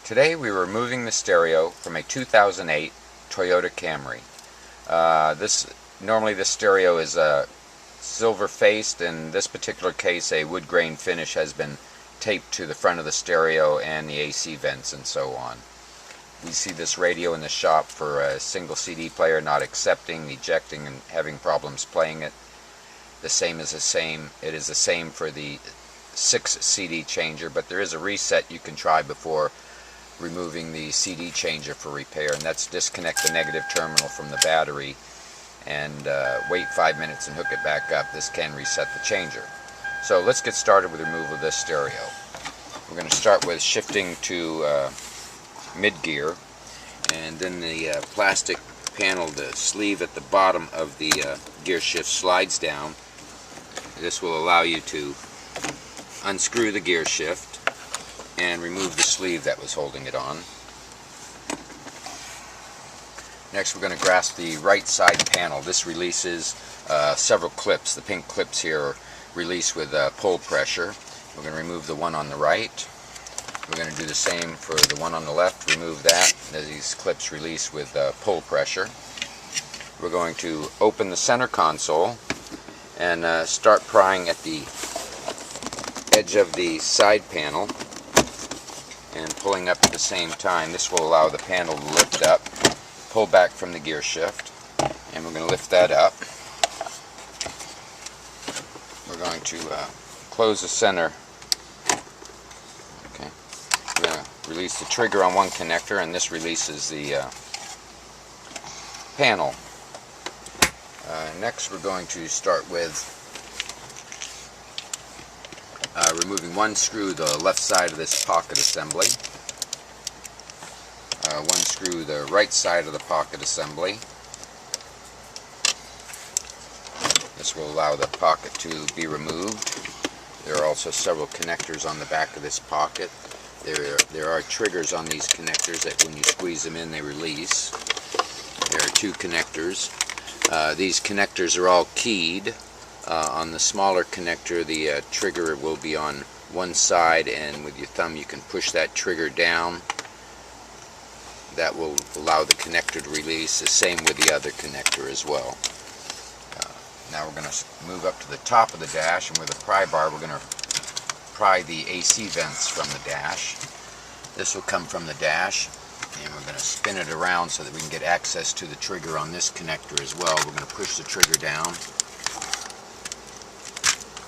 Today we were removing the stereo from a 2008 Toyota Camry. Normally the stereo is silver faced. In this particular case, a wood grain finish has been taped to the front of the stereo and the AC vents and so on. We see this radio in the shop for a single CD player not accepting, ejecting, and having problems playing it. It is the same for the 6 CD changer, but there is a reset you can try before removing the CD changer for repair, and that's disconnect the negative terminal from the battery and wait 5 minutes and hook it back up. This can reset the changer. So let's get started with removal of this stereo. We're going to start with shifting to mid-gear, and then the plastic panel, the sleeve at the bottom of the gear shift slides down. This will allow you to unscrew the gear shift and remove the sleeve that was holding it on. Next we're going to grasp the right side panel. This releases several clips. The pink clips here are released with pull pressure. We're going to remove the one on the right. We're going to do the same for the one on the left. Remove that. These clips release with pull pressure. We're going to open the center console and start prying at the edge of the side panel and pulling up at the same time. This will allow the panel to lift up, pull back from the gear shift, and we're going to lift that up. We're going to close the center. Okay. We're going to release the trigger on one connector, and this releases the panel. Next we're going to start with removing one screw, the left side of this pocket assembly. One screw, the right side of the pocket assembly. This will allow the pocket to be removed. There are also several connectors on the back of this pocket. There are triggers on these connectors that when you squeeze them in they release. There are 2 connectors. These connectors are all keyed. On the smaller connector, the trigger will be on one side, and with your thumb you can push that trigger down. That will allow the connector to release. The same with the other connector as well. Now we're going to move up to the top of the dash, and with a pry bar we're going to pry the AC vents from the dash. This will come from the dash, and we're going to spin it around so that we can get access to the trigger on this connector as well. We're going to push the trigger down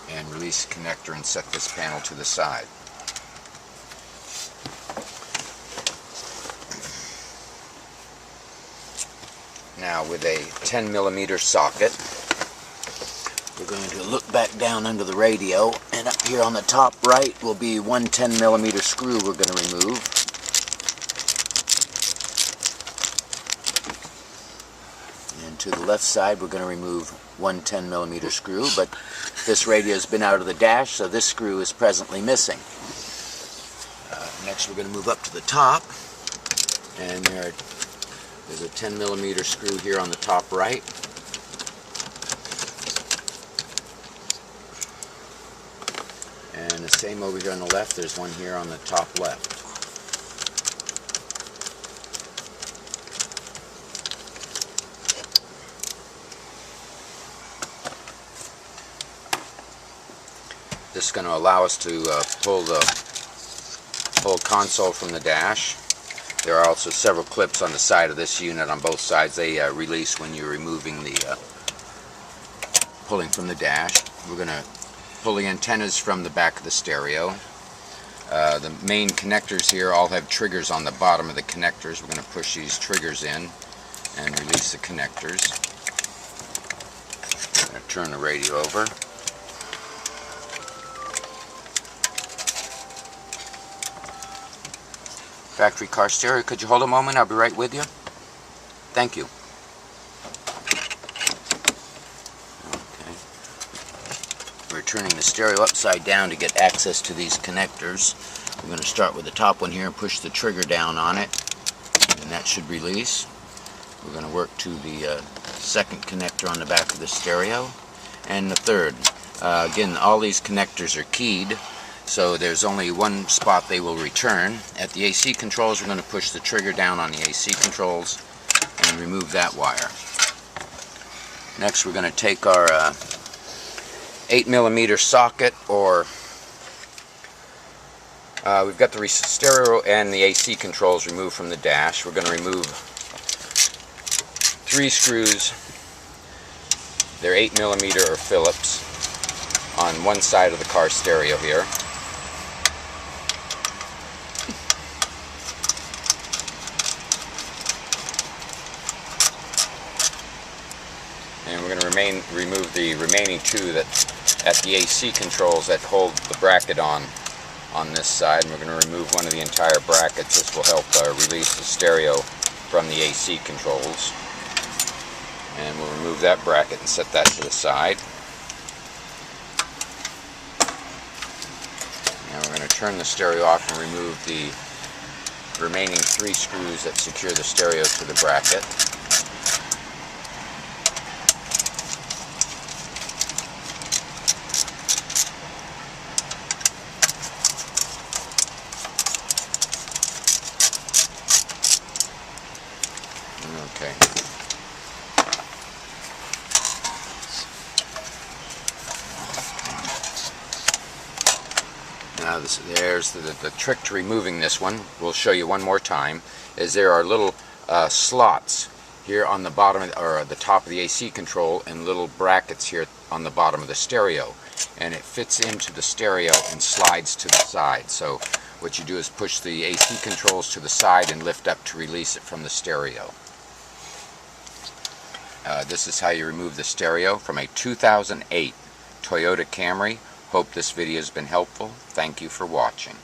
and release the connector and set this panel to the side. Now with a 10mm socket, we're going to look back down under the radio, and up here on the top right will be one 10mm screw we're going to remove. And to the left side we're going to remove one 10mm screw, but this radio has been out of the dash, so this screw is presently missing. Next we're going to move up to the top, and there's a 10mm screw here on the top right. And the same over here on the left, there's one here on the top left. This is going to allow us to pull the whole console from the dash. There are also several clips on the side of this unit on both sides. They release when you're removing the pulling from the dash. We're going to pull the antennas from the back of the stereo. The main connectors here all have triggers on the bottom of the connectors. We're going to push these triggers in and release the connectors. I'm going to turn the radio over. Factory car stereo. Could you hold a moment? I'll be right with you. Thank you. Okay. We're turning the stereo upside down to get access to these connectors. We're going to start with the top one here and push the trigger down on it, and that should release. We're going to work to the second connector on the back of the stereo, and the third. Again, all these connectors are keyed, So there's only one spot they will return. At the AC controls, we're going to push the trigger down on the AC controls and remove that wire. Next we're going to take our 8mm socket, or we've got the stereo and the AC controls removed from the dash. We're going to remove 3 screws. They're 8mm or Phillips on one side of the car stereo here. And we're going to remove the remaining 2 that at the AC controls that hold the bracket on this side. And we're going to remove one of the entire brackets. This will help release the stereo from the AC controls. And we'll remove that bracket and set that to the side. Now we're going to turn the stereo off and remove the remaining 3 screws that secure the stereo to the bracket. Okay. Now there's the trick to removing this one. We'll show you one more time. Is there are little slots here on the bottom or the top of the AC control, and little brackets here on the bottom of the stereo, and it fits into the stereo and slides to the side. So what you do is push the AC controls to the side and lift up to release it from the stereo. This is how you remove the stereo from a 2008 Toyota Camry. Hope this video has been helpful. Thank you for watching.